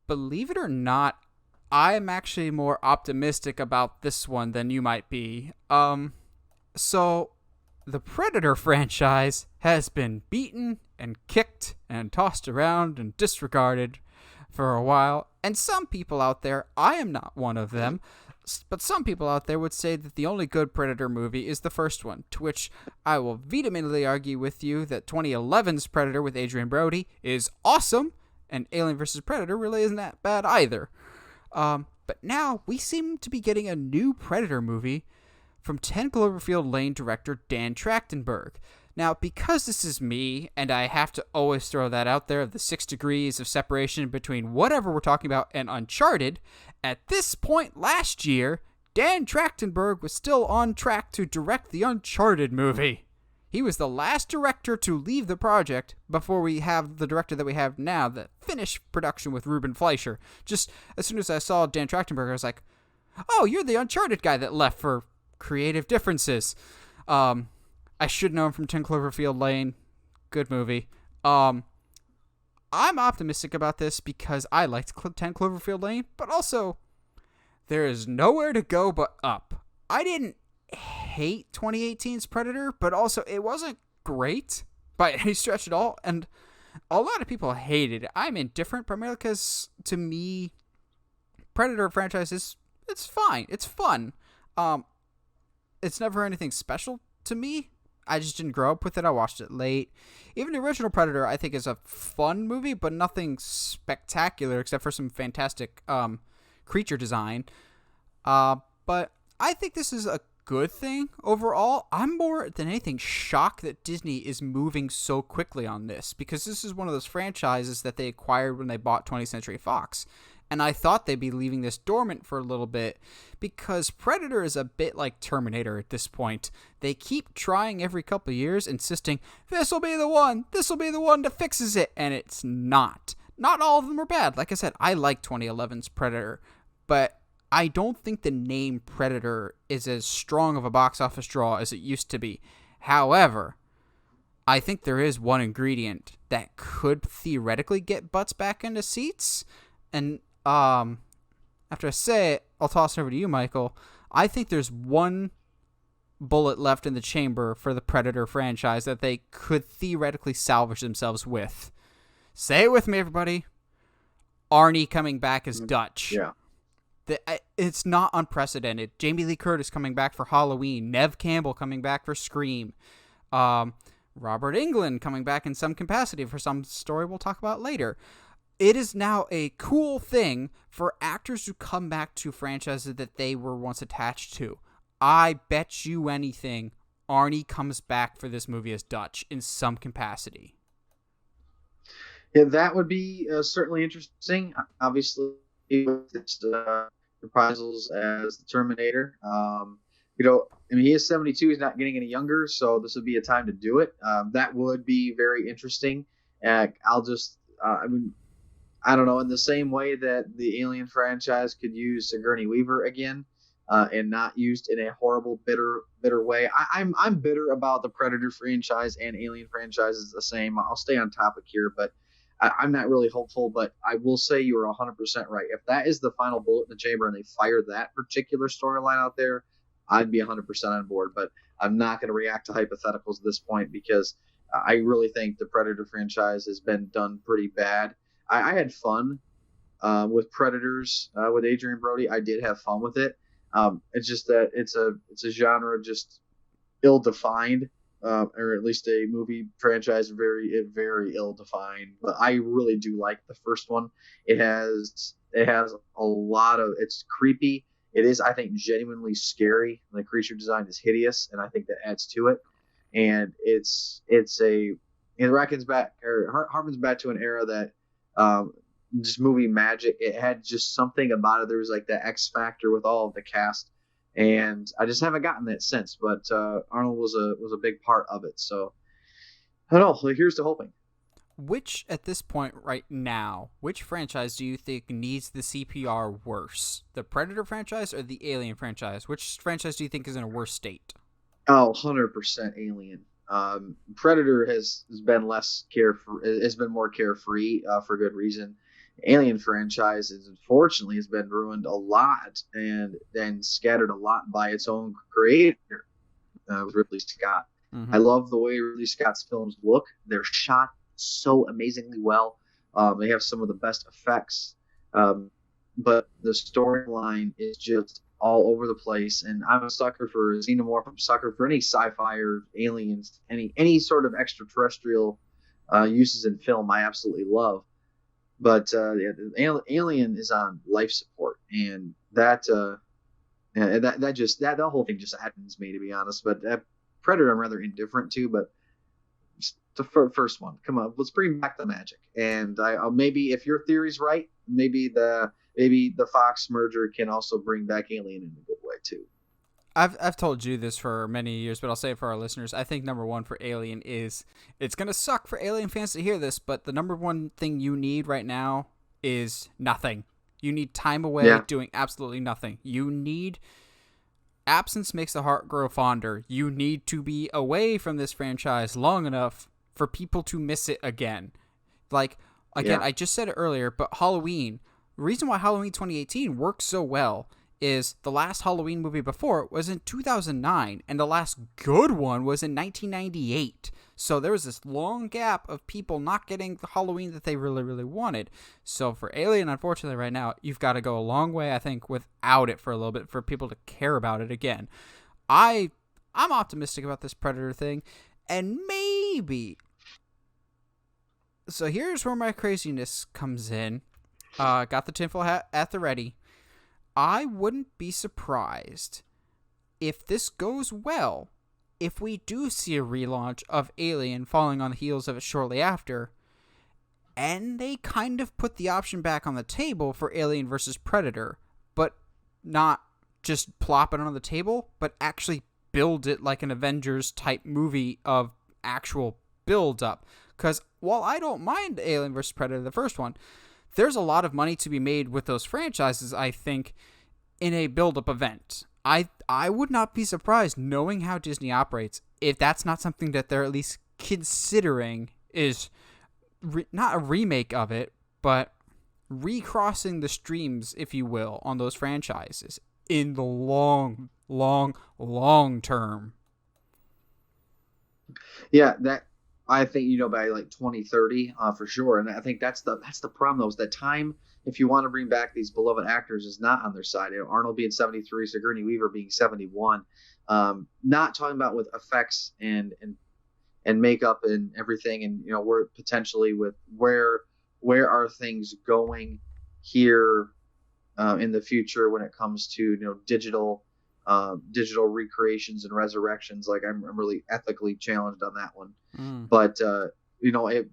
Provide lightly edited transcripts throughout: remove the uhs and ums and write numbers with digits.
believe it or not, I'm actually more optimistic about this one than you might be. So the Predator franchise has been beaten and kicked and tossed around and disregarded for a while, and some people out there, I am not one of them, but some people out there would say that the only good Predator movie is the first one, to which I will vehemently argue with you that 2011's Predator with Adrian Brody is awesome, and Alien vs. Predator really isn't that bad either. But now we seem to be getting a new Predator movie from 10 Cloverfield Lane director Dan Trachtenberg. Now, because this is me, and I have to always throw that out there, the 6 degrees of separation between whatever we're talking about and Uncharted, at this point last year, Dan Trachtenberg was still on track to direct the Uncharted movie. He was the last director to leave the project before we have the director that we have now that finished production with Ruben Fleischer. Just as soon as I saw Dan Trachtenberg, I was like, oh, you're the Uncharted guy that left for creative differences. I should know him from 10 Cloverfield Lane. Good movie. I'm optimistic about this because I liked 10 Cloverfield Lane, but also there is nowhere to go but up. I didn't hate 2018's Predator, but also it wasn't great by any stretch at all, and a lot of people hated it. I'm indifferent, primarily because to me, Predator franchise it's fine. It's fun. It's never anything special to me. I just didn't grow up with it. I watched it late. Even the original Predator, I think, is a fun movie, but nothing spectacular except for some fantastic creature design. But I think this is a good thing overall. I'm more than anything shocked that Disney is moving so quickly on this, because this is one of those franchises that they acquired when they bought 20th Century Fox. And I thought they'd be leaving this dormant for a little bit, because Predator is a bit like Terminator at this point. They keep trying every couple of years, insisting, this'll be the one that fixes it, and it's not. Not all of them are bad. Like I said, I like 2011's Predator, but I don't think the name Predator is as strong of a box office draw as it used to be. However, I think there is one ingredient that could theoretically get butts back into seats, and after I say it, I'll toss it over to you, Michael. I think there's one bullet left in the chamber for the Predator franchise that they could theoretically salvage themselves with. Say it with me, everybody. Arnie coming back as Dutch. Yeah. It's not unprecedented. Jamie Lee Curtis coming back for Halloween. Neve Campbell coming back for Scream. Robert Englund coming back in some capacity for some story we'll talk about later. It is now a cool thing for actors to come back to franchises that they were once attached to. I bet you anything, Arnie comes back for this movie as Dutch in some capacity. Yeah, that would be certainly interesting. Obviously, it's reprisals as the Terminator. He is 72. He's not getting any younger, so this would be a time to do it. That would be very interesting. I don't know, in the same way that the Alien franchise could use Sigourney Weaver again, and not used in a horrible, bitter way. I'm bitter about the Predator franchise and Alien franchises the same. I'll stay on topic here, but I'm not really hopeful. But I will say you are 100% right. If that is the final bullet in the chamber and they fire that particular storyline out there, I'd be 100% on board. But I'm not going to react to hypotheticals at this point, because I really think the Predator franchise has been done pretty bad. I had fun with Predators with Adrian Brody. I did have fun with it. It's just that it's a genre just ill-defined, or at least a movie franchise very, very ill-defined. But I really do like the first one. It has a lot of, it's creepy. It is, I think, genuinely scary. The creature design is hideous, and I think that adds to it. And it harkens back to an era that just movie magic. It had just something about it. There was like that X factor with all of the cast, and I just haven't gotten that since. But Arnold was a big part of it. So I don't know. Here's to hoping. Which, at this point right now, which franchise do you think needs the CPR worse? The Predator franchise or the Alien franchise? Which franchise do you think is in a worse state? Oh, 100% Alien. Predator has been less carefree, has been more carefree for good reason. Alien franchise is unfortunately has been ruined a lot and scattered a lot by its own creator, with Ridley Scott. I Mm-hmm. love the way Ridley Scott's films look. They're shot so amazingly well. They have some of the best effects, um, but the storyline is just all over the place. And I'm a sucker for xenomorph. I'm a sucker for any sci-fi or aliens, any sort of extraterrestrial uses in film. I absolutely love. But yeah, Alien is on life support, and that whole thing just saddens me, to be honest. But Predator, I'm rather indifferent to. But the first one, come on, let's bring back the magic. And maybe if your theory's right, maybe the Fox merger can also bring back Alien in a good way too. I've told you this for many years, but I'll say it for our listeners. I think number one for Alien is, it's gonna suck for Alien fans to hear this, but the number one thing you need right now is nothing. You need time away Yeah, doing absolutely nothing. You need, absence makes the heart grow fonder. You need to be away from this franchise long enough for people to miss it again. Like, again, yeah, I just said it earlier, but Halloween, the reason why Halloween 2018 works so well is the last Halloween movie before it was in 2009, and the last good one was in 1998. So there was this long gap of people not getting the Halloween that they really, really wanted. So for Alien, unfortunately, right now, you've got to go a long way, I think, without it for a little bit for people to care about it again. I I'm optimistic about this Predator thing, and maybe. So here's where my craziness comes in. Got the tinfoil hat at the ready. I wouldn't be surprised if this goes well, if we do see a relaunch of Alien following on the heels of it shortly after, and they kind of put the option back on the table for Alien versus Predator, but not just plop it on the table, but actually build it like an Avengers type movie of actual build up. Because while I don't mind Alien versus Predator, the first one, there's a lot of money to be made with those franchises, I think, in a build-up event. I would not be surprised, knowing how Disney operates, if that's not something that they're at least considering is not a remake of it, but recrossing the streams, if you will, on those franchises in the long, long, long term. yeah. That I think by like 2030, for sure. And I think that's the problem though, is that time. If you want to bring back these beloved actors, is not on their side. Arnold being 73, Sigourney Weaver being 71. Not talking about with effects and makeup and everything, and we're potentially with where are things going here in the future when it comes to digital recreations and resurrections. Like I'm really ethically challenged on that one, Mm. but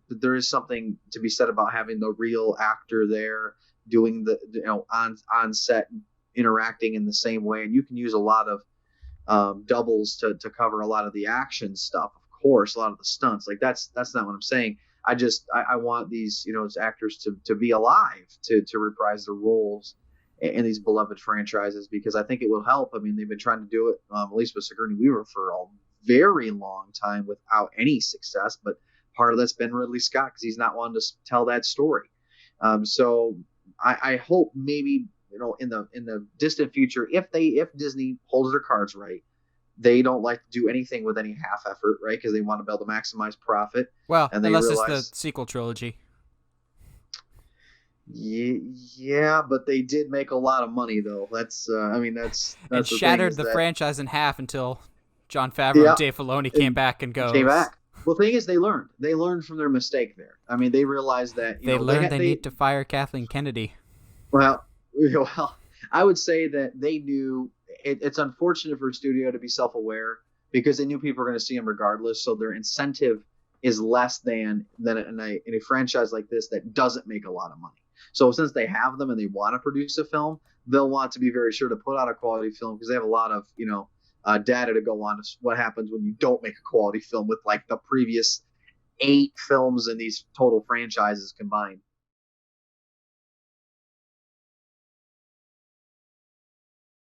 there is something to be said about having the real actor there doing the on set interacting in the same way, and you can use a lot of doubles to cover a lot of the action stuff, of course, a lot of the stunts. Like that's not what I'm saying. I want these actors to be alive to reprise their roles in these beloved franchises, because I think it will help. I mean, they've been trying to do it, at least with Sigourney Weaver, for a very long time without any success. But part of that's been Ridley Scott, because he's not wanting to tell that story. So I hope maybe in the distant future, if Disney holds their cards right, they don't like to do anything with any half effort, right? Because they want to be able to maximize profit, Well, and they unless it's the realize, sequel trilogy. yeah, but they did make a lot of money though. I mean, And that's the thing, shattered is the that, franchise in half until John Favreau and yeah, Dave Filoni came and back and came goes, back. Well, the thing is, they learned from their mistake there. I mean, they realized that they they learned had they they need to fire Kathleen Kennedy. well, well, I would say that they knew it's unfortunate for a studio to be self-aware, because they knew people were going to see them regardless. So their incentive is less than in a franchise like this that doesn't make a lot of money. So since they have them and they want to produce a film, they'll want to be very sure to put out a quality film, because they have a lot of data to go on what happens when you don't make a quality film with like the previous 8 films in these total franchises combined.